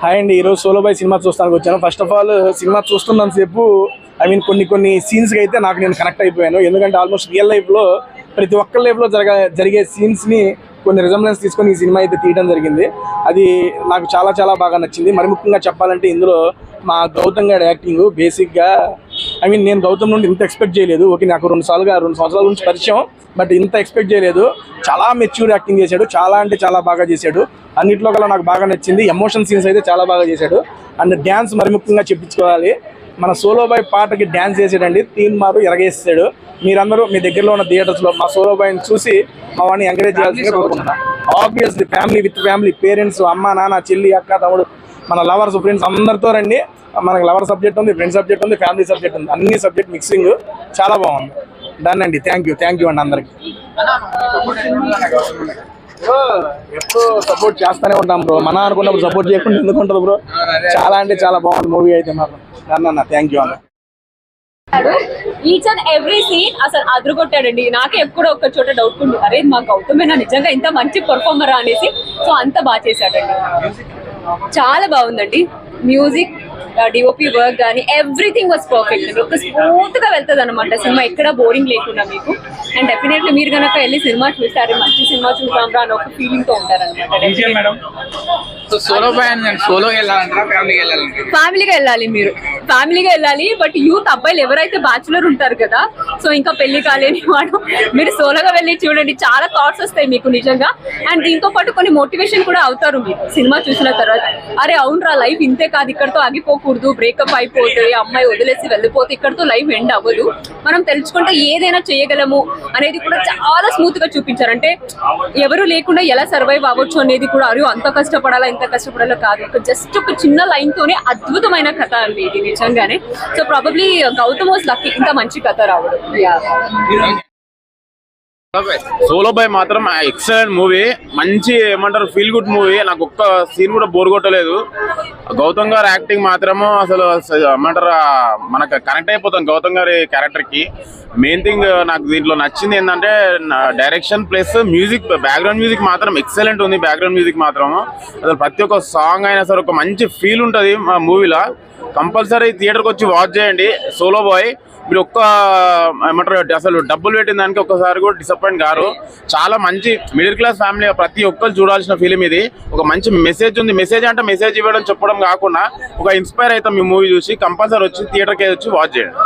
Hi అండి, ఈరోజు solo bye cinema చూస్తానికి వచ్చాను. ఫస్ట్ ఆఫ్ ఆల్ సినిమా చూస్తున్నంతసేపు కొన్ని సీన్స్కి అయితే నేను కనెక్ట్ అయిపోయాను. ఎందుకంటే ఆల్మోస్ట్ రియల్ లైఫ్లో ప్రతి ఒక్క లైఫ్లో జరిగే సీన్స్ని కొన్ని రిజంబ్లెన్స్ తీసుకొని ఈ సినిమా అయితే తీయడం జరిగింది. అది నాకు చాలా చాలా బాగా నచ్చింది. మరి ముఖ్యంగా చెప్పాలంటే ఇందులో మా గౌతమ్ గారి యాక్టింగ్ బేసిక్గా నేను గౌతమ్ నుండి ఇంత ఎక్స్పెక్ట్ చేయలేదు. ఓకే, నాకు 2 సంవత్సరాల నుంచి పరిచయం, బట్ ఇంత ఎక్స్పెక్ట్ చేయలేదు. చాలా మెచ్యూర్ యాక్టింగ్ చేశాడు, చాలా అంటే చాలా బాగా చేశాడు. అన్నింటిలో కల్లా నాకు బాగా నచ్చింది. ఎమోషన్ సీన్స్ అయితే చాలా బాగా చేశాడు. అండ్ డ్యాన్స్ మరి ముఖ్యంగా చెప్పించుకోవాలి. మన సోలో బాయ్ పాటకి డ్యాన్స్ చేసాడండి, తీన్ మారు ఎరగేసాడు. మీరందరూ మీ దగ్గరలో ఉన్న థియేటర్స్లో మా సోలో బాయ్ని చూసి మా వాడిని ఎంకరేజ్ చేయాల్సిందిగా కోరుకుంటున్నాను. ఆబ్వియస్లీ ఫ్యామిలీ పేరెంట్స్, అమ్మ నాన్న, చెల్లి, అక్క, తమ్ముడు, మన లవర్స్, ఫ్రెండ్స్ అందరితో రండి. మనకు లవర్ సబ్జెక్ట్ ఉంది, ఫ్రెండ్ సబ్జెక్ట్ ఉంది, ఫ్యామిలీ సబ్జెక్ట్ ఉంది, అన్ని సబ్జెక్ట్ మిక్సింగ్ చాలా బాగుంది. డన్ అండి. థ్యాంక్ యూ అండి అందరికి. ఎప్పుడు సపోర్ట్ చేస్తూనే ఉంటాం బ్రో. మన అనుకున్నప్పుడు సపోర్ట్ చేయకుండా ఎందుకు ఉంటుంది బ్రో. చాలా అంటే చాలా బాగుంది మూవీ అయితే మాత్రం. డన్ అన్న, థ్యాంక్ యూ అన్న. ఈచ్ అండ్ ఎవ్రీ సీన్ అసలు అదరగొట్టాడండి. నాకే ఎప్పుడో ఒక చోట డౌట్ ఉంది, అరే మా గౌతమేనా నిజంగా ఇంత మంచి పర్ఫార్మరా అనేసి. సో అంత బాగా చేశాడండి, చాలా బాగుందండి. మ్యూజిక్, డిఓపి వర్క్ కానీ ఎవ్రీథింగ్ వాజ్ పర్ఫెక్ట్ అండి. ఒక స్మూత్ గా వెళ్తుంది అనమాట సినిమా, ఎక్కడ బోరింగ్ లేకుండా మీకు. అండ్ డెఫినెట్లీ మీరు కనుక వెళ్ళి సినిమా చూస్తారు, మంచి సినిమా చూసాం రా అని ఒక ఫీలింగ్ తో ఉంటారనమాట. ఫ్యామిలీగా వెళ్ళాలి, మీరు ఫ్యామిలీగా వెళ్ళాలి. బట్ యూత్ అబ్బాయిలు ఎవరైతే బ్యాచులర్ ఉంటారు కదా, సో ఇంకా పెళ్లి కాలేని వాడు, మీరు సోలోగా వెళ్ళి చూడండి, చాలా థాట్స్ వస్తాయి మీకు నిజంగా. అండ్ దీంతో పాటు కొన్ని మోటివేషన్ కూడా అవుతారు మీరు సినిమా చూసిన తర్వాత. అరే అవునరా, లైఫ్ ఇంతే కాదు, ఇక్కడతో ఆగిపోకూడదు, బ్రేకప్ అయిపోతే అమ్మాయి వదిలేసి వెళ్ళిపోతే ఇక్కడతో లైఫ్ ఎండ్ అవ్వదు, మనం తెలుసుకుంటే ఏదైనా చేయగలము అనేది కూడా చాలా స్మూత్ గా చూపించారు. అంటే ఎవరు లేకుండా ఎలా సర్వైవ్ అవ్వచ్చు అనేది కూడా, అరే అంత కష్టపడాలా ఇంత కష్టపడాలో కాదు, జస్ట్ ఒక చిన్న లైన్ తోనే అద్భుతమైన కథ అండి ఇది నిజంగానే. So probably Gautam was lucky ఇంత మంచి కథ రావడం. సోలో బాయ్ మాత్రం ఎక్సలెంట్ మూవీ, మంచి ఏమంటారు ఫీల్ గుడ్ మూవీ. నాకు ఒక్క సీన్ కూడా బోర్ కొట్టలేదు. గౌతమ్ గారి యాక్టింగ్ మాత్రము అసలు ఏమంటారు మనకు కనెక్ట్ అయిపోతాం గౌతమ్ గారి క్యారెక్టర్ కి. మెయిన్ థింగ్ నాకు దీంట్లో నచ్చింది ఏంటంటే direction plus music, background music మాత్రం ఎక్సలెంట్ ఉంది. బ్యాక్గ్రౌండ్ మ్యూజిక్ మాత్రం అసలు ప్రతి ఒక్క సాంగ్ అయినా సరే ఒక మంచి ఫీల్ ఉంటుంది మా మూవీలో. కంపల్సరీ థియేటర్కి వచ్చి వాచ్ చేయండి సోలో బాయ్. మీరు ఒక్క ఏమంటారు అసలు డబ్బులు పెట్టిన దానికి ఒక్కసారి కూడా డిసప్పాయింట్ గారు. చాలా మంచి మిడిల్ క్లాస్ ఫ్యామిలీ ప్రతి ఒక్కరు చూడాల్సిన ఫిలిం ఇది. ఒక మంచి మెసేజ్ ఉంది. మెసేజ్ అంటే మెసేజ్ ఇవ్వడం చెప్పడం కాకుండా ఒక ఇన్స్పైర్ అవుతాం మీ మూవీ చూసి. కంపల్సరీ వచ్చి థియేటర్కి వచ్చి వాచ్ చేయండి.